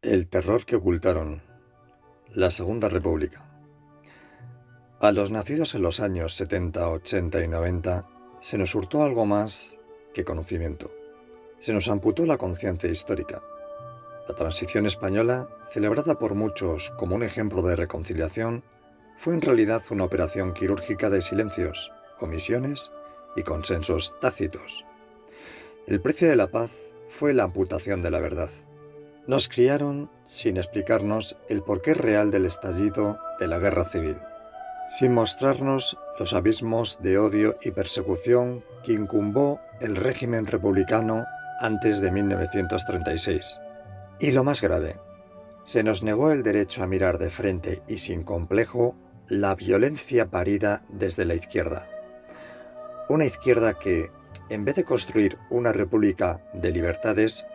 El terror que ocultaron. La Segunda República. A los nacidos en los años 70, 80 y 90 se nos hurtó algo más que conocimiento. Se nos amputó la conciencia histórica. La transición española, celebrada por muchos como un ejemplo de reconciliación, fue en realidad una operación quirúrgica de silencios, omisiones y consensos tácitos. El precio de la paz fue la amputación de la verdad. Nos criaron sin explicarnos el porqué real del estallido de la guerra civil, sin mostrarnos los abismos de odio y persecución que incumbó el régimen republicano antes de 1936. Y lo más grave, se nos negó el derecho a mirar de frente y sin complejo la violencia parida desde la izquierda. Una izquierda que, en vez de construir una república de libertades,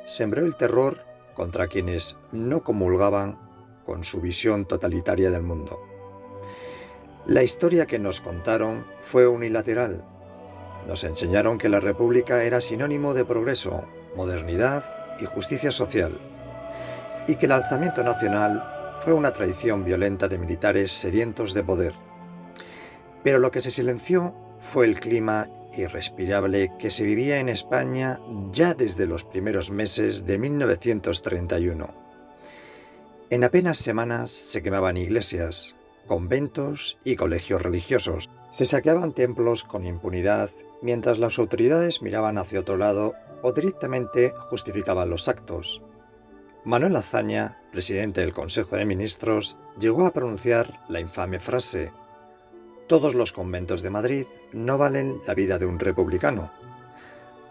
sembró el terror contra quienes no comulgaban con su visión totalitaria del mundo. La historia que nos contaron fue unilateral. Nos enseñaron que la república era sinónimo de progreso, modernidad y justicia social, y que el alzamiento nacional fue una traición violenta de militares sedientos de poder. Pero lo que se silenció fue el clima irrespirable que se vivía en España ya desde los primeros meses de 1931. En apenas semanas se quemaban iglesias, conventos y colegios religiosos. Se saqueaban templos con impunidad mientras las autoridades miraban hacia otro lado o directamente justificaban los actos. Manuel Azaña, presidente del Consejo de Ministros, llegó a pronunciar la infame frase: «Todos los conventos de Madrid no valen la vida de un republicano».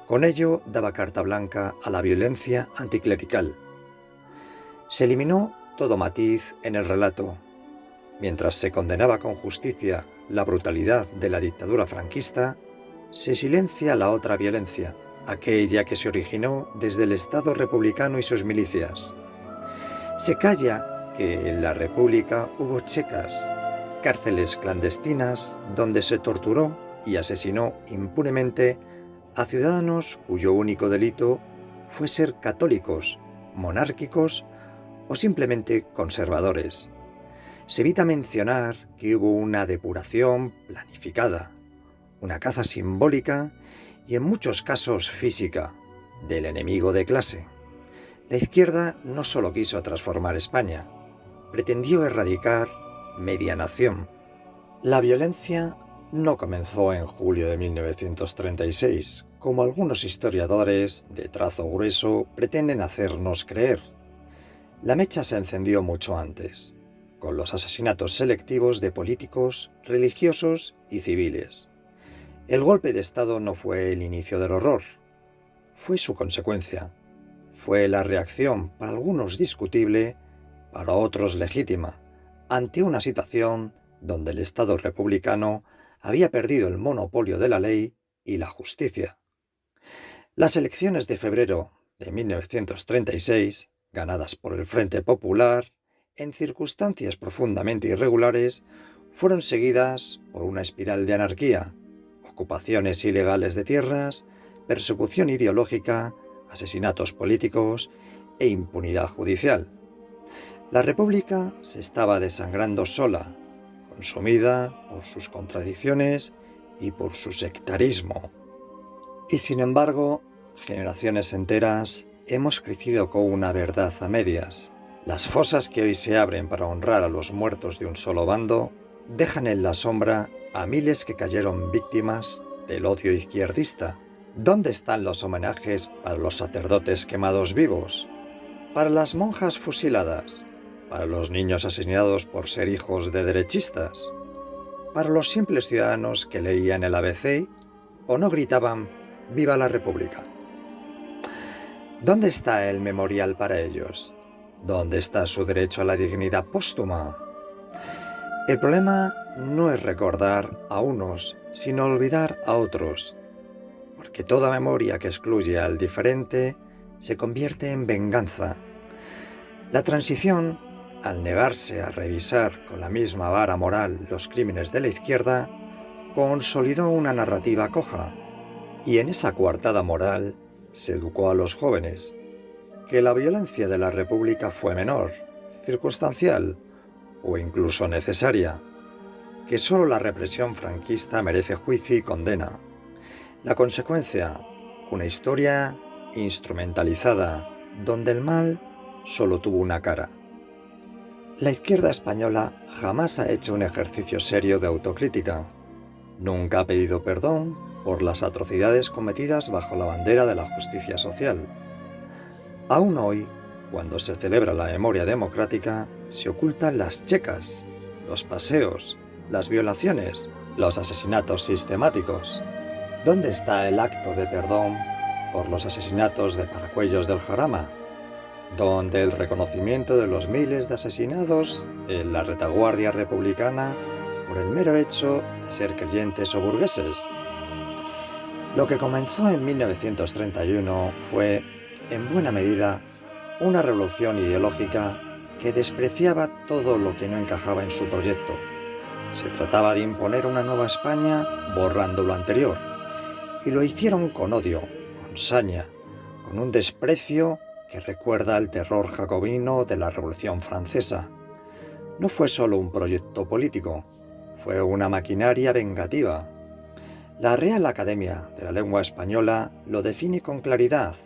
Con ello daba carta blanca a la violencia anticlerical. Se eliminó todo matiz en el relato. Mientras se condenaba con justicia la brutalidad de la dictadura franquista, se silencia la otra violencia, aquella que se originó desde el Estado republicano y sus milicias. Se calla que en la República hubo checas, cárceles clandestinas donde se torturó y asesinó impunemente a ciudadanos cuyo único delito fue ser católicos, monárquicos o simplemente conservadores. Se evita mencionar que hubo una depuración planificada, una caza simbólica y en muchos casos física del enemigo de clase. La izquierda no solo quiso transformar España, pretendió erradicar media nación. La violencia no comenzó en julio de 1936, como algunos historiadores de trazo grueso pretenden hacernos creer. La mecha se encendió mucho antes, con los asesinatos selectivos de políticos, religiosos y civiles. El golpe de Estado no fue el inicio del horror, fue su consecuencia. Fue la reacción, para algunos discutible, para otros legítima, ante una situación donde el Estado republicano había perdido el monopolio de la ley y la justicia. Las elecciones de febrero de 1936, ganadas por el Frente Popular, en circunstancias profundamente irregulares, fueron seguidas por una espiral de anarquía, ocupaciones ilegales de tierras, persecución ideológica, asesinatos políticos e impunidad judicial. La República se estaba desangrando sola, consumida por sus contradicciones y por su sectarismo. Y sin embargo, generaciones enteras hemos crecido con una verdad a medias. Las fosas que hoy se abren para honrar a los muertos de un solo bando dejan en la sombra a miles que cayeron víctimas del odio izquierdista. ¿Dónde están los homenajes para los sacerdotes quemados vivos? ¿Para las monjas fusiladas? ¿Para los niños asesinados por ser hijos de derechistas? ¿Para los simples ciudadanos que leían el ABC o no gritaban «¡Viva la República!»? ¿Dónde está el memorial para ellos? ¿Dónde está su derecho a la dignidad póstuma? El problema no es recordar a unos, sino olvidar a otros, porque toda memoria que excluye al diferente se convierte en venganza. La transición, al negarse a revisar con la misma vara moral los crímenes de la izquierda, consolidó una narrativa coja, y en esa coartada moral se educó a los jóvenes. que la violencia de la República fue menor, circunstancial o incluso necesaria, que solo la represión franquista merece juicio y condena. La consecuencia, una historia instrumentalizada, donde el mal solo tuvo una cara. La izquierda española jamás ha hecho un ejercicio serio de autocrítica. Nunca ha pedido perdón por las atrocidades cometidas bajo la bandera de la justicia social. Aún hoy, cuando se celebra la memoria democrática, se ocultan las checas, los paseos, las violaciones, los asesinatos sistemáticos. ¿Dónde está el acto de perdón por los asesinatos de Paracuellos del Jarama? ¿Dónde el reconocimiento de los miles de asesinados en la retaguardia republicana por el mero hecho de ser creyentes o burgueses? Lo que comenzó en 1931 fue, en buena medida, una revolución ideológica que despreciaba todo lo que no encajaba en su proyecto. Se trataba de imponer una nueva España borrando lo anterior, y lo hicieron con odio, con saña, con un desprecio que recuerda al terror jacobino de la Revolución Francesa. No fue solo un proyecto político, fue una maquinaria vengativa. La Real Academia de la Lengua Española lo define con claridad.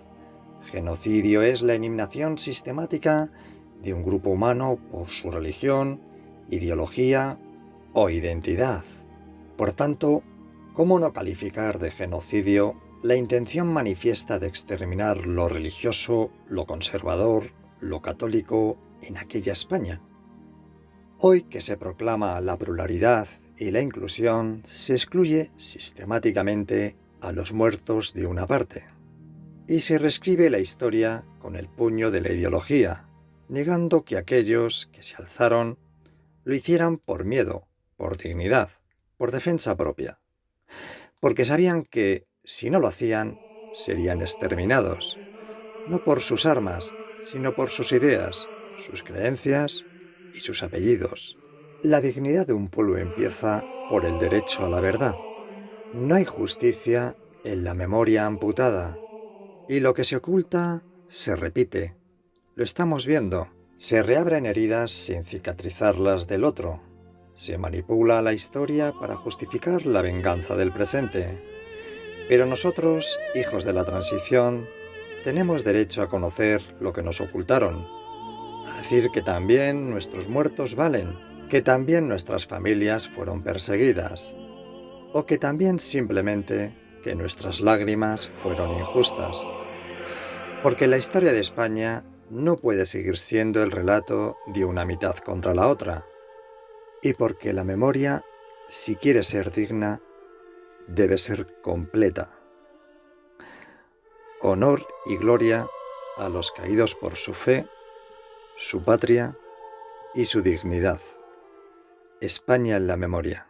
Genocidio es la eliminación sistemática de un grupo humano por su religión, ideología o identidad. Por tanto, ¿cómo no calificar de genocidio la intención manifiesta de exterminar lo religioso, lo conservador, lo católico en aquella España? Hoy que se proclama la pluralidad y la inclusión, se excluye sistemáticamente a los muertos de una parte. Y se reescribe la historia con el puño de la ideología, negando que aquellos que se alzaron lo hicieran por miedo, por dignidad, por defensa propia. Porque sabían que, si no lo hacían, serían exterminados, no por sus armas, sino por sus ideas, sus creencias y sus apellidos. La dignidad de un pueblo empieza por el derecho a la verdad. No hay justicia en la memoria amputada, y lo que se oculta se repite. Lo estamos viendo. Se reabren heridas sin cicatrizarlas del otro. Se manipula la historia para justificar la venganza del presente. Pero nosotros, hijos de la transición, tenemos derecho a conocer lo que nos ocultaron, a decir que también nuestros muertos valen, que también nuestras familias fueron perseguidas, o que también simplemente que nuestras lágrimas fueron injustas. Porque la historia de España no puede seguir siendo el relato de una mitad contra la otra, y porque la memoria, si quiere ser digna, debe ser completa. Honor y gloria a los caídos por su fe, su patria y su dignidad. España en la memoria.